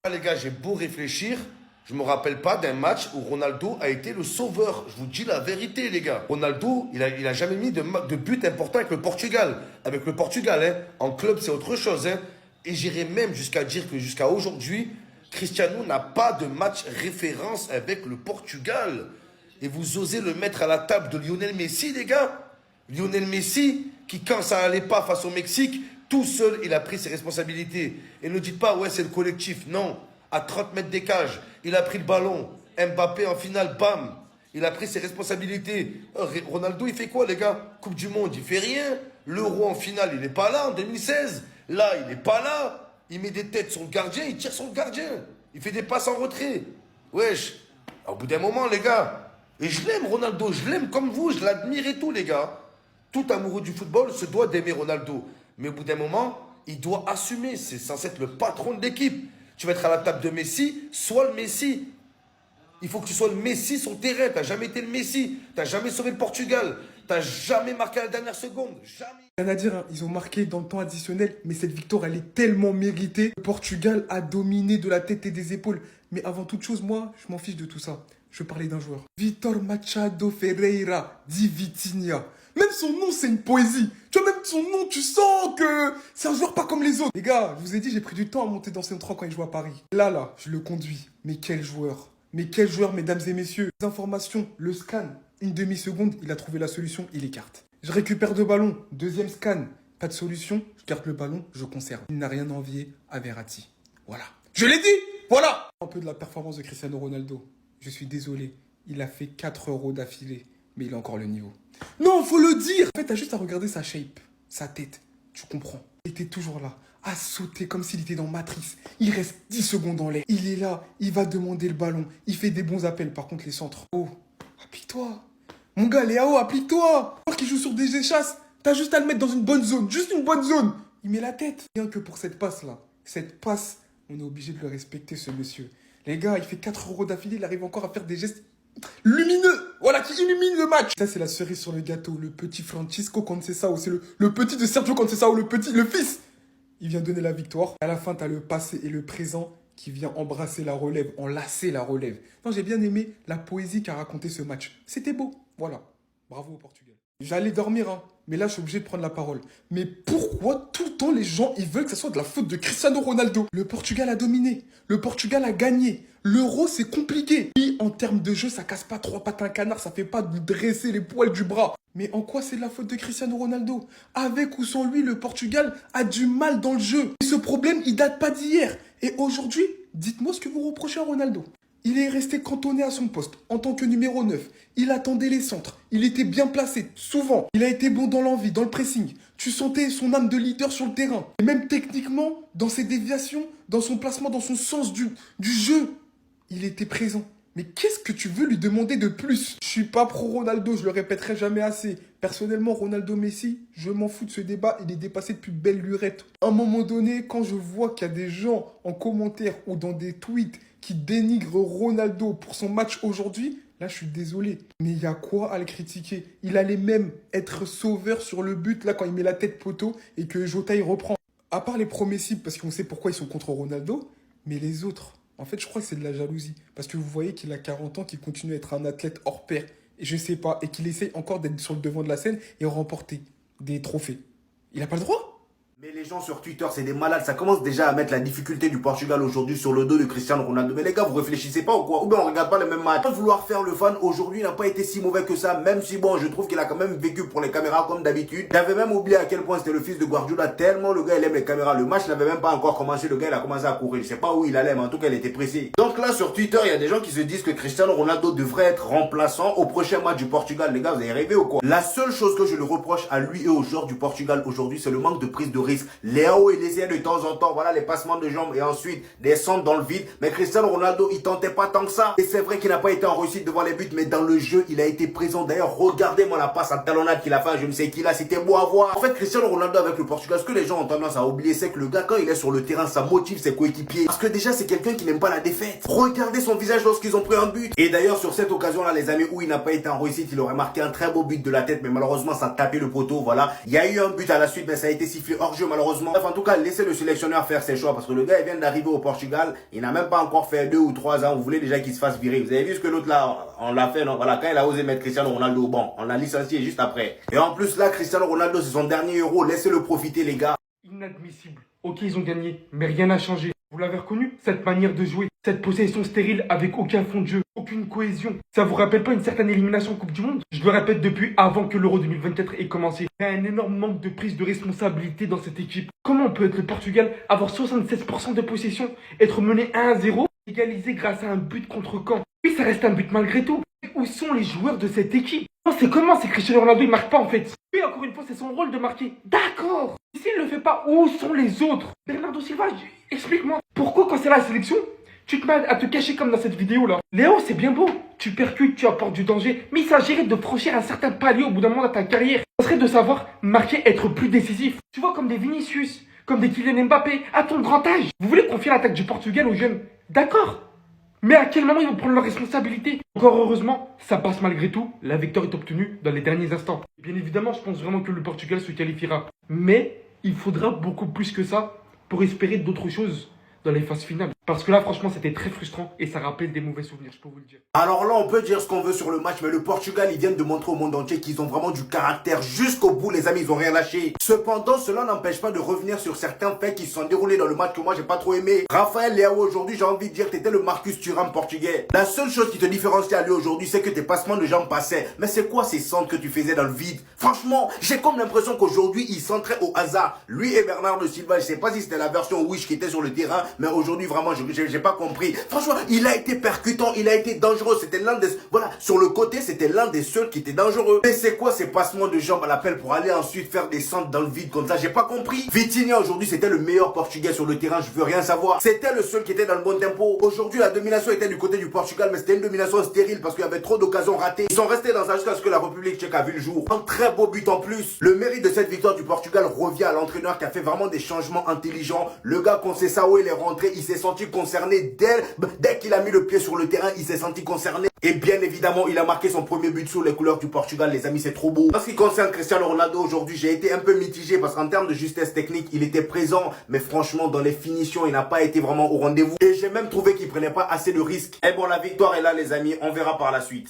Ah, les gars, j'ai beau réfléchir, je me rappelle pas d'un match où Ronaldo a été le sauveur. Je vous dis la vérité, les gars. Ronaldo, il a jamais mis de but important avec le Portugal. Avec le Portugal, hein. En club, c'est autre chose, hein. Et j'irais même jusqu'à dire que jusqu'à aujourd'hui, Cristiano n'a pas de match référence avec le Portugal. Et vous osez le mettre à la table de Lionel Messi, les gars. Lionel Messi, qui quand ça allait pas face au Mexique, tout seul, il a pris ses responsabilités. Et ne dites pas, ouais, c'est le collectif. Non. À 30 mètres des cages, il a pris le ballon. Mbappé en finale, bam. Il a pris ses responsabilités. Ronaldo, il fait quoi, les gars? Coupe du Monde, il fait rien. L'Euro en finale, il n'est pas là en 2016. Là, il n'est pas là. Il met des têtes sur le gardien, il tire sur le gardien. Il fait des passes en retrait. Wesh. Au bout d'un moment, les gars. Et je l'aime, Ronaldo. Je l'aime comme vous. Je l'admire et tout, les gars. Tout amoureux du football se doit d'aimer Ronaldo. Mais au bout d'un moment, il doit assumer. C'est censé être le patron de l'équipe. Tu vas être à la table de Messi, sois le Messi. Il faut que tu sois le Messi sur le terrain. Tu n'as jamais été le Messi. Tu n'as jamais sauvé le Portugal. Tu n'as jamais marqué à la dernière seconde. Jamais. Rien à dire, hein. Ils ont marqué dans le temps additionnel, mais cette victoire, elle est tellement méritée. Le Portugal a dominé de la tête et des épaules. Mais avant toute chose, moi, je m'en fiche de tout ça. Je parlais d'un joueur. Vitor Machado Ferreira, dit Vitinha. Même son nom, c'est une poésie. Tu vois, même son nom, tu sens que c'est un joueur pas comme les autres. Les gars, je vous ai dit, j'ai pris du temps à monter dans Centre quand il joue à Paris. Là, je le conduis. Mais quel joueur. Mais quel joueur, mesdames et messieurs. Les informations, le scan. Une demi-seconde, il a trouvé la solution, il écarte. Je récupère 2 ballons. Deuxième scan. Pas de solution, je garde le ballon, je conserve. Il n'a rien envié à Verratti. Voilà. Je l'ai dit. Voilà. Un peu de la performance de Cristiano Ronaldo. Je suis désolé. Il a fait 4 euros d'affilée. Mais il a encore le niveau. Non, faut le dire. En fait, t'as juste à regarder sa shape, sa tête. Tu comprends. Il était toujours là, à sauter comme s'il était dans Matrice. Il reste 10 secondes en l'air. Il est là, il va demander le ballon. Il fait des bons appels, par contre, les centres. Oh, applique-toi. Mon gars, Léao, applique-toi. Alors qu'il joue sur des échasses, t'as juste à le mettre dans une bonne zone. Juste une bonne zone. Il met la tête. Rien que pour cette passe-là. Cette passe, on est obligé de le respecter, ce monsieur. Les gars, il fait 4 euros d'affilée, il arrive encore à faire des gestes lumineux, voilà, qui illumine le match. Ça, c'est la cerise sur le gâteau. Le petit Francisco Conceição, c'est le petit de Sergio Conceição, le fils. Il vient donner la victoire. À la fin, tu as le passé et le présent qui vient embrasser la relève, enlacer la relève. Non, j'ai bien aimé la poésie qu'a raconté ce match. C'était beau, voilà. Bravo au Portugal. J'allais dormir, hein, mais là, je suis obligé de prendre la parole. Mais pourquoi tout le temps les gens, ils veulent que ça soit de la faute de Cristiano Ronaldo? Le Portugal a dominé. Le Portugal a gagné. L'Euro, c'est compliqué. Oui, en termes de jeu, ça casse pas 3 pattes à un canard, ça fait pas de dresser les poils du bras. Mais en quoi c'est de la faute de Cristiano Ronaldo? Avec ou sans lui, le Portugal a du mal dans le jeu. Et ce problème, il date pas d'hier. Et aujourd'hui, dites-moi ce que vous reprochez à Ronaldo. Il est resté cantonné à son poste en tant que numéro 9. Il attendait les centres. Il était bien placé, souvent. Il a été bon dans l'envie, dans le pressing. Tu sentais son âme de leader sur le terrain. Et même techniquement, dans ses déviations, dans son placement, dans son sens du jeu, il était présent. Mais qu'est-ce que tu veux lui demander de plus? Je suis pas pro Ronaldo, je le répéterai jamais assez. Personnellement, Ronaldo-Messi, je m'en fous de ce débat, il est dépassé depuis belle lurette. À un moment donné, quand je vois qu'il y a des gens en commentaire ou dans des tweets qui dénigrent Ronaldo pour son match aujourd'hui, là je suis désolé. Mais il y a quoi à le critiquer? Il allait même être sauveur sur le but là quand il met la tête poteau et que Jota il reprend. À part les premiers cibles, parce qu'on sait pourquoi ils sont contre Ronaldo, mais les autres... En fait, je crois que c'est de la jalousie. Parce que vous voyez qu'il a 40 ans, qu'il continue à être un athlète hors pair. Et je sais pas. Et qu'il essaye encore d'être sur le devant de la scène et remporter des trophées. Il a pas le droit? Mais les gens sur Twitter, c'est des malades. Ça commence déjà à mettre la difficulté du Portugal aujourd'hui sur le dos de Cristiano Ronaldo. Mais les gars, vous réfléchissez pas ou quoi? Ou bien on regarde pas le même match. Sans vouloir faire le fan, aujourd'hui, il n'a pas été si mauvais que ça. Même si bon, je trouve qu'il a quand même vécu pour les caméras comme d'habitude. J'avais même oublié à quel point c'était le fils de Guardiola. Tellement le gars, il aime les caméras. Le match n'avait même pas encore commencé. Le gars, il a commencé à courir. Je sais pas où il allait, mais en tout cas, il était pressé. Donc là, sur Twitter, il y a des gens qui se disent que Cristiano Ronaldo devrait être remplaçant au prochain match du Portugal. Les gars, vous avez rêvé ou quoi? La seule chose que je le reproche à lui et aux joueurs du Portugal aujourd'hui, c'est le manque de prise de risque. Léao, il essayait de temps en temps, voilà, les passements de jambes et ensuite des centres dans le vide. Mais Cristiano Ronaldo, il tentait pas tant que ça. Et c'est vrai qu'il n'a pas été en réussite devant les buts, mais dans le jeu, il a été présent. D'ailleurs, regardez-moi la passe à talonnade qu'il a fait, je ne sais qui là, c'était beau à voir. En fait, Cristiano Ronaldo avec le Portugal, ce que les gens ont tendance à oublier, c'est que le gars, quand il est sur le terrain, ça motive ses coéquipiers. Parce que déjà, c'est quelqu'un qui n'aime pas la défaite. Regardez son visage lorsqu'ils ont pris un but. Et d'ailleurs, sur cette occasion-là, les amis, où il n'a pas été en réussite, il aurait marqué un très beau but de la tête, mais malheureusement, ça a tapé le poteau, voilà. Il y a eu un but à la suite, mais ça a été sifflé hors jeu. hors-jeu malheureusement. Bref, en tout cas, laissez le sélectionneur faire ses choix parce que le gars il vient d'arriver au Portugal, il n'a même pas encore fait 2 ou 3 ans, vous voulez déjà qu'il se fasse virer. Vous avez vu ce que l'autre là, on l'a fait, non? Voilà, quand il a osé mettre Cristiano Ronaldo au banc, on l'a licencié juste après. Et en plus là, Cristiano Ronaldo c'est son dernier Euro, laissez-le profiter les gars. Inadmissible. Ok, ils ont gagné, mais rien n'a changé. Vous l'avez reconnu? Cette manière de jouer, cette possession stérile avec aucun fond de jeu, aucune cohésion. Ça vous rappelle pas une certaine élimination en Coupe du Monde? Je le répète depuis avant que l'Euro 2024 ait commencé. Il y a un énorme manque de prise de responsabilité dans cette équipe. Comment peut être le Portugal, avoir 76% de possession, être mené 1-0, égalisé grâce à un but contre camp? Oui, ça reste un but malgré tout. Où sont les joueurs de cette équipe? Non, c'est comment? C'est Cristiano Ronaldo, il marque pas en fait. Oui, encore une fois, c'est son rôle de marquer. D'accord. S'il ne le fait pas, où sont les autres? Bernardo Silva, explique-moi. Pourquoi quand c'est la sélection, tu te mets à te cacher comme dans cette vidéo là? Léo, c'est bien beau. Tu percutes, tu apportes du danger. Mais il s'agirait de franchir un certain palier au bout d'un moment dans ta carrière. Ça serait de savoir marquer, être plus décisif. Tu vois, comme des Vinicius, comme des Kylian Mbappé, à ton grand âge. Vous voulez confier l'attaque du Portugal aux jeunes? D'accord. Mais à quel moment ils vont prendre leurs responsabilités? Encore heureusement, ça passe malgré tout. La victoire est obtenue dans les derniers instants. Bien évidemment, je pense vraiment que le Portugal se qualifiera. Mais il faudra beaucoup plus que ça pour espérer d'autres choses dans les phases finales. Parce que là, franchement, c'était très frustrant et ça rappelle des mauvais souvenirs, je peux vous le dire. Alors là, on peut dire ce qu'on veut sur le match, mais le Portugal, ils viennent de montrer au monde entier qu'ils ont vraiment du caractère jusqu'au bout, les amis, ils ont rien lâché. Cependant, cela n'empêche pas de revenir sur certains faits qui se sont déroulés dans le match que moi, j'ai pas trop aimé. Raphaël Leao, aujourd'hui, j'ai envie de dire que t'étais le Marcus Thuram portugais. La seule chose qui te différencie à lui aujourd'hui, c'est que tes passements de jambes passaient. Mais c'est quoi ces centres que tu faisais dans le vide? Franchement, j'ai comme l'impression qu'aujourd'hui, il centrait au hasard. Lui et Bernardo Silva, je sais pas si c'était la version Wish qui était sur le terrain, mais aujourd'hui, vraiment, j'ai pas compris. Franchement, il a été percutant, il a été dangereux. C'était l'un des... Voilà, sur le côté, c'était l'un des seuls qui était dangereux. Mais c'est quoi ces passements de jambes à l'appel pour aller ensuite faire des centres dans le vide comme ça? J'ai pas compris. Vitinha, aujourd'hui, c'était le meilleur Portugais sur le terrain. Je veux rien savoir. C'était le seul qui était dans le bon tempo. Aujourd'hui, la domination était du côté du Portugal, mais c'était une domination stérile parce qu'il y avait trop d'occasions ratées. Ils sont restés dans ça jusqu'à ce que la République tchèque a vu le jour. Un très beau but en plus. Le mérite de cette victoire du Portugal revient à l'entraîneur qui a fait vraiment des changements intelligents. Le gars, Conceição, il est rentré, il s'est senti concerné dès qu'il a mis le pied sur le terrain, il s'est senti concerné. Et bien évidemment, il a marqué son premier but sous les couleurs du Portugal, les amis, c'est trop beau. En ce qui concerne Cristiano Ronaldo aujourd'hui, j'ai été un peu mitigé parce qu'en termes de justesse technique, il était présent, mais franchement, dans les finitions, il n'a pas été vraiment au rendez-vous. Et j'ai même trouvé qu'il prenait pas assez de risques. Et bon, la victoire est là, les amis, on verra par la suite.